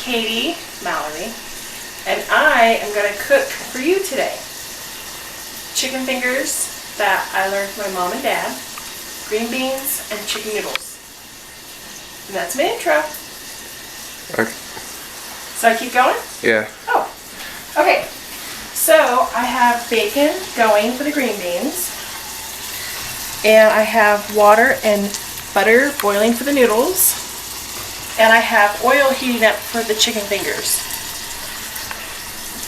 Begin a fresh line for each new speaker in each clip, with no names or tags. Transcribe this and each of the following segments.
Katie Mallory, and I am going to cook for you today. Chicken fingers that I learned from my mom and dad, green beans, and chicken noodles. And that's my intro.
Okay.
So I keep going?
Yeah.
Oh, okay. So I have bacon going for the green beans, and I have water and butter boiling for the noodles, and I have oil heating up for the chicken fingers.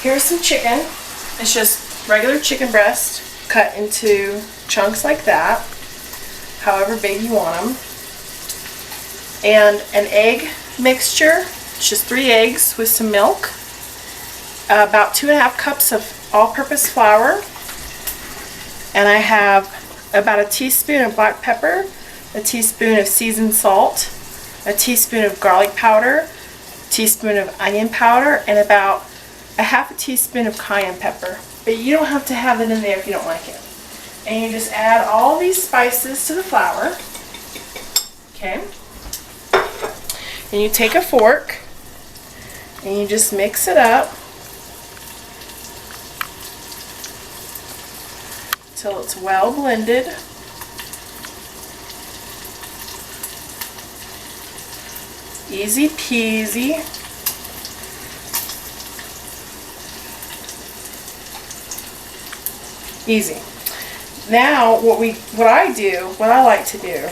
Here's some chicken. It's just regular chicken breast cut into chunks like that, however big you want them, and an egg mixture. It's just 3 eggs with some milk, about 2.5 cups of all-purpose flour, and I have about a teaspoon of black pepper, a teaspoon of seasoned salt, a teaspoon of garlic powder, a teaspoon of onion powder, and about a half a teaspoon of cayenne pepper. But you don't have to have it in there if you don't like it. And you just add all these spices to the flour. Okay. And you take a fork and you just mix it up until it's well blended. Easy peasy. Easy. Now what I like to do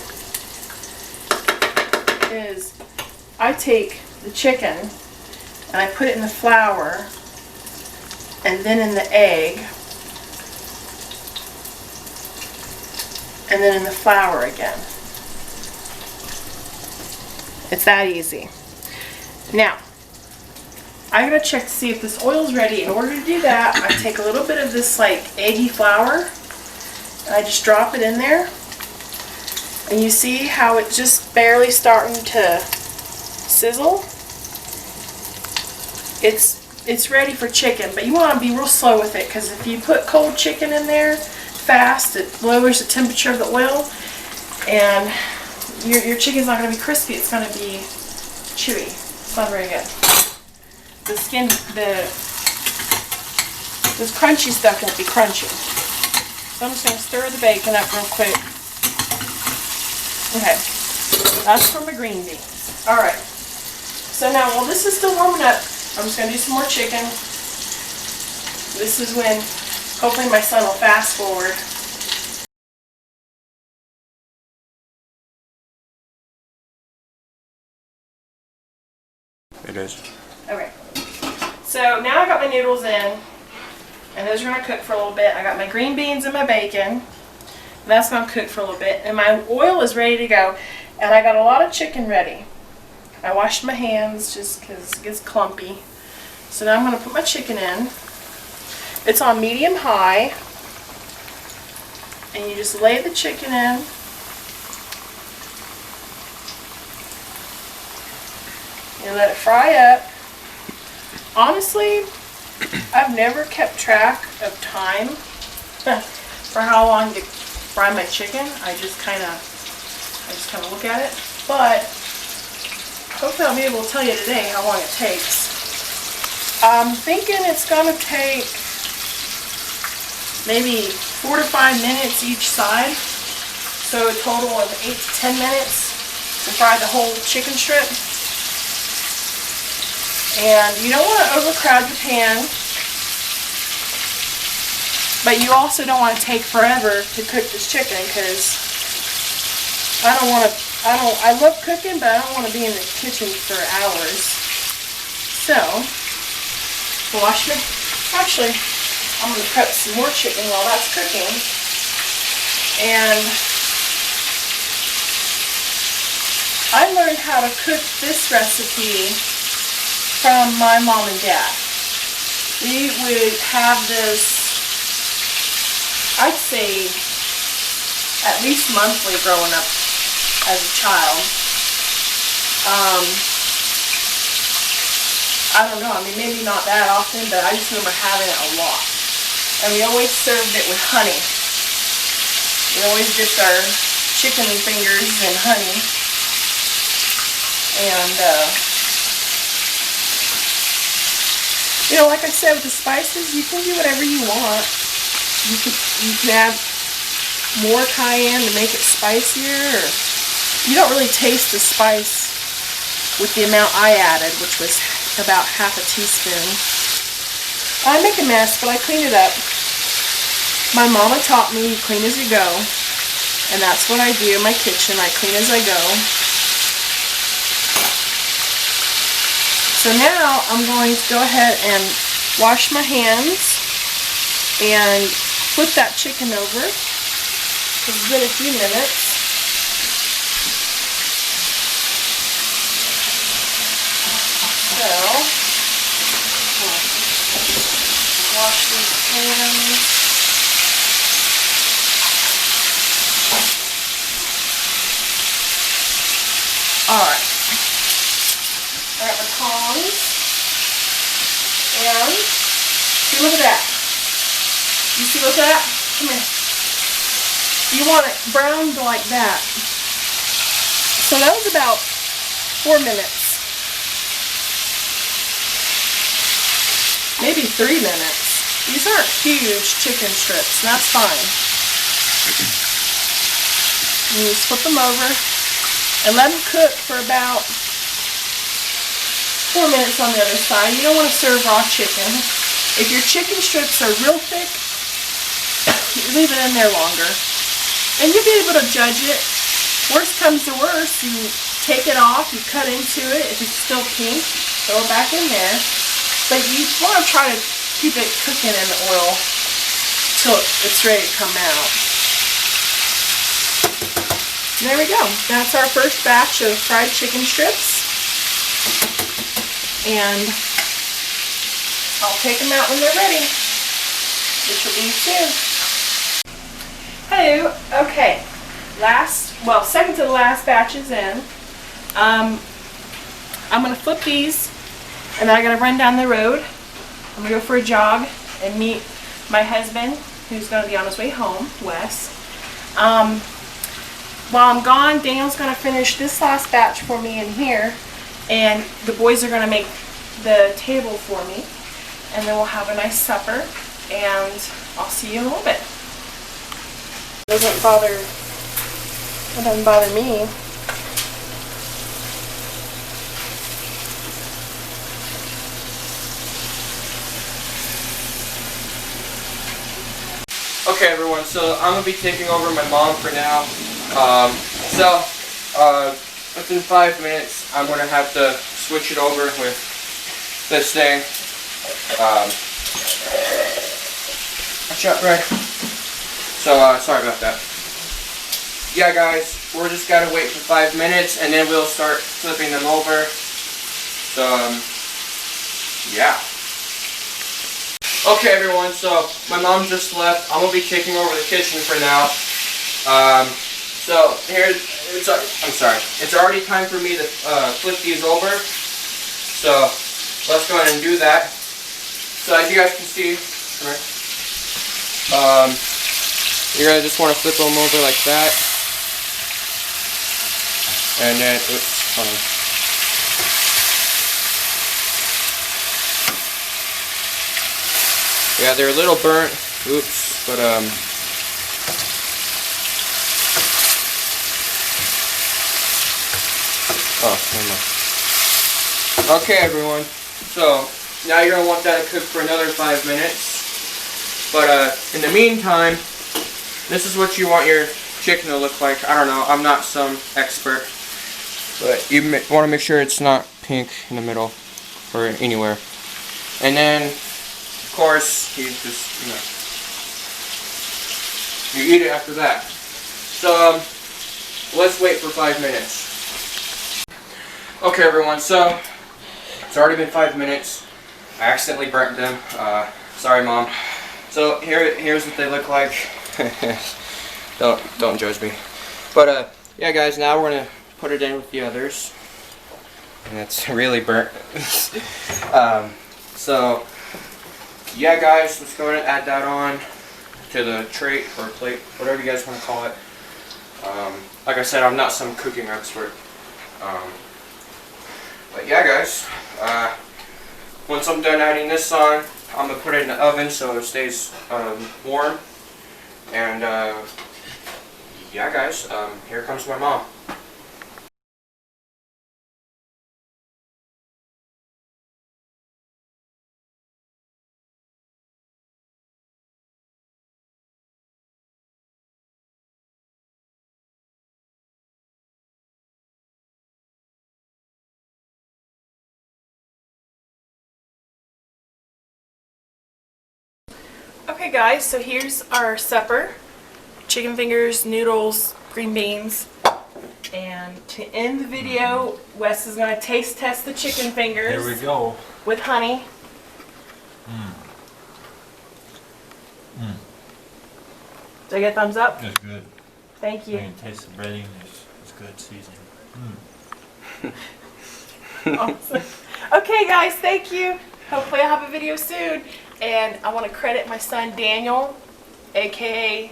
is I take the chicken and I put it in the flour and then in the egg and then in the flour again. It's that easy. Now, I'm going to check to see if this oil's ready. In order to do that, I take a little bit of this like eggy flour and I just drop it in there. And you see how it's just barely starting to sizzle? It's ready for chicken, but you want to be real slow with it, because if you put cold chicken in there fast, it lowers the temperature of the oil and your chicken's not going to be crispy. It's going to be chewy. It's not very good. The skin, this crunchy stuff won't be crunchy. So I'm just going to stir the bacon up real quick. Okay, that's for my green beans. Alright, so now while this is still warming up, I'm just going to do some more chicken. This is when hopefully my son will fast forward.
It is.
Okay, so now I got my noodles in, and those are going to cook for a little bit. I got my green beans and my bacon, and that's going to cook for a little bit. And my oil is ready to go, and I got a lot of chicken ready. I washed my hands just because it gets clumpy. So now I'm going to put my chicken in. It's on medium high, and you just lay the chicken in. You let it fry up. Honestly, I've never kept track of time for how long to fry my chicken. I just kind of look at it. But hopefully I'll be able to tell you today how long it takes. I'm thinking it's going to take maybe 4 to 5 minutes each side. So a total of 8 to 10 minutes to fry the whole chicken strip. And you don't want to overcrowd your pan, but you also don't want to take forever to cook this chicken, because I love cooking, but I don't want to be in the kitchen for hours. So, actually, I'm going to prep some more chicken while that's cooking. And I learned how to cook this recipe from my mom and dad. We would have this, I'd say, at least monthly growing up as a child. I don't know, I mean, maybe not that often, but I just remember having it a lot. And we always served it with honey. We always dipped our chicken fingers in honey. And You know, like I said, with the spices, you can do whatever you want. You can add more cayenne to make it spicier, or you don't really taste the spice with the amount I added, which was about half a teaspoon. I make a mess, but I clean it up. My mama taught me you clean as you go, and that's what I do in my kitchen. I clean as I go. So now I'm going to go ahead and wash my hands and flip that chicken over. It's been a few minutes. So, wash these hands. Alright. I got my tongs. And, see, look at that. You see, look at that? Come here. You want it browned like that. So that was about 4 minutes. Maybe 3 minutes. These aren't huge chicken strips, and that's fine. You just flip them over and let them cook for about 4 minutes on the other side. You don't want to serve raw chicken. If your chicken strips are real thick, leave it in there longer. And you'll be able to judge it. Worst comes to worst, you take it off, you cut into it. If it's still pink, throw it back in there. But you want to try to keep it cooking in the oil till it's ready to come out. And there we go. That's our first batch of fried chicken strips. And I'll take them out when they're ready, which will be soon. Hello. Okay. Second to the last batch is in. I'm going to flip these, and then I got to run down the road. I'm going to go for a jog and meet my husband, who's going to be on his way home, Wes. While I'm gone, Daniel's going to finish this last batch for me in here, and the boys are going to make the table for me, and then we'll have a nice supper, and I'll see you in a little bit. It doesn't bother me.
Okay everyone, so I'm going to be taking over my mom for now. Within 5 minutes I'm going to have to switch it over with this thing. Watch out, Brad. So, sorry about that. Yeah guys, we're just gotta wait for 5 minutes and then we'll start flipping them over. So, yeah. Okay everyone, so my mom just left. I'm gonna be taking over the kitchen for now. It's already time for me to flip these over. So, let's go ahead and do that. So as you guys can see, you're gonna just want to flip them over like that. And then, oops, hold on. Yeah, they're a little burnt. Oops, but oh, never mind. Okay, everyone. So now you're gonna want that to cook for another 5 minutes. But in the meantime, this is what you want your chicken to look like. I don't know. I'm not some expert. But you want to make sure it's not pink in the middle or anywhere. And then, of course, you just, you eat it after that. So, let's wait for 5 minutes. Okay, everyone, so it's already been 5 minutes. I accidentally burnt them. Sorry, Mom. So, here's what they look like. Don't judge me. But, yeah, guys, now we're going to put it in with the others. And it's really burnt. So, yeah, guys, let's go ahead and add that on to the tray or plate, whatever you guys want to call it. Like I said, I'm not some cooking expert. But yeah, guys, once I'm done adding this on, I'm gonna put it in the oven so it stays warm. And yeah, guys, here comes my mom.
Okay guys, so here's our supper. Chicken fingers, noodles, green beans. And to end the video, Wes is going to taste test the chicken fingers.
Here we go.
With honey. Did I get a thumbs up?
It's good.
Thank
You
you.
can taste the breading. It's good seasoning.
Awesome. Okay guys, thank you. Hopefully I'll have a video soon. And I want to credit my son Daniel, aka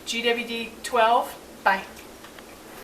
GWD12. Bye.